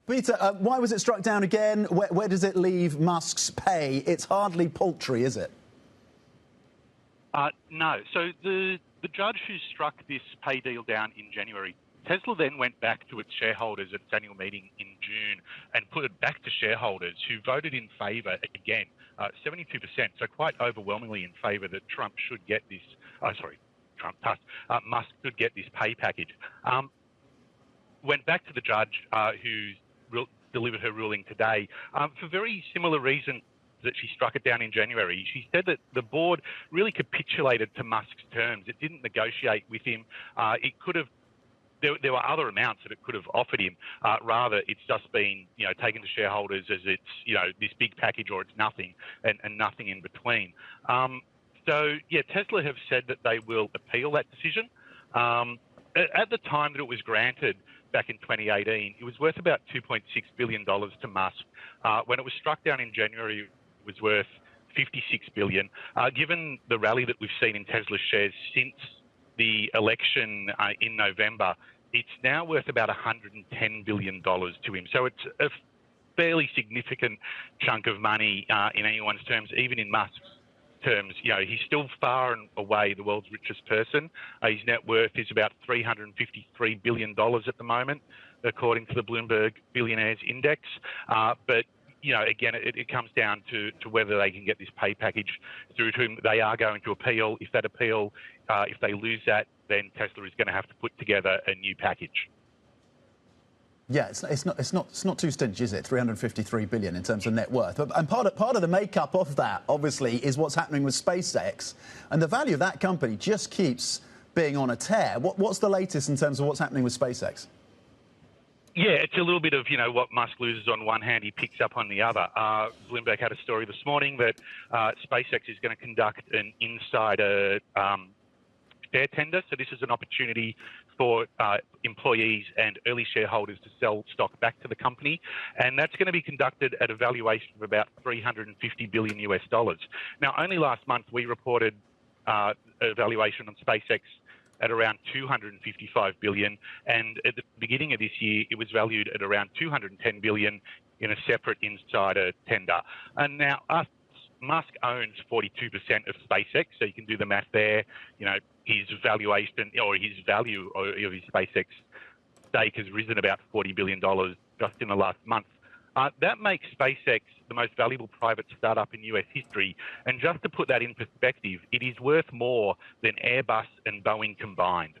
Peter, why was it struck down again? Where does it leave Musk's pay? It's hardly paltry, is it? No. So the judge who struck this pay deal down in January, Tesla then went back to its shareholders at its annual meeting in June and put it back to shareholders who voted in favour again, 72%, so quite overwhelmingly in favour that Trump should get this. Musk should get this pay package. Went back to the judge who delivered her ruling today for very similar reasons that she struck it down in January. She said that the board really capitulated to Musk's terms. It didn't negotiate with him. It could have. There were other amounts that it could have offered him. Rather, it's just been taken to shareholders as it's this big package or it's nothing and nothing in between. Tesla have said that they will appeal that decision. At the time that it was granted back in 2018, it was worth about $2.6 billion to Musk. When it was struck down in January, it was worth $56 billion. Given the rally that we've seen in Tesla shares since the election in November, it's now worth about $110 billion to him. So it's a fairly significant chunk of money in anyone's terms, even in Musk's terms. He's still far and away the world's richest person. His net worth is about $353 billion at the moment, according to the Bloomberg Billionaires Index. But again, it comes down to whether they can get this pay package through to him. They are going to appeal. If they lose that, then Tesla is going to have to put together a new package. Yeah, it's not too stingy, is it? 353 billion in terms of net worth. And part of the makeup of that, obviously, is what's happening with SpaceX, and the value of that company just keeps being on a tear. What's the latest in terms of what's happening with SpaceX? Yeah, it's a little bit of, what Musk loses on one hand, he picks up on the other. Bloomberg had a story this morning that SpaceX is going to conduct an insider share tender. So this is an opportunity for employees and early shareholders to sell stock back to the company. And that's going to be conducted at a valuation of about $350 billion US. Now, only last month we reported a valuation on SpaceX at around $255 billion, and at the beginning of this year, it was valued at around $210 billion in a separate insider tender. And now, Musk owns 42% of SpaceX, so you can do the math there. His valuation or his value of his SpaceX stake has risen about $40 billion just in the last month. That makes SpaceX the most valuable private startup in US history. And just to put that in perspective, it is worth more than Airbus and Boeing combined.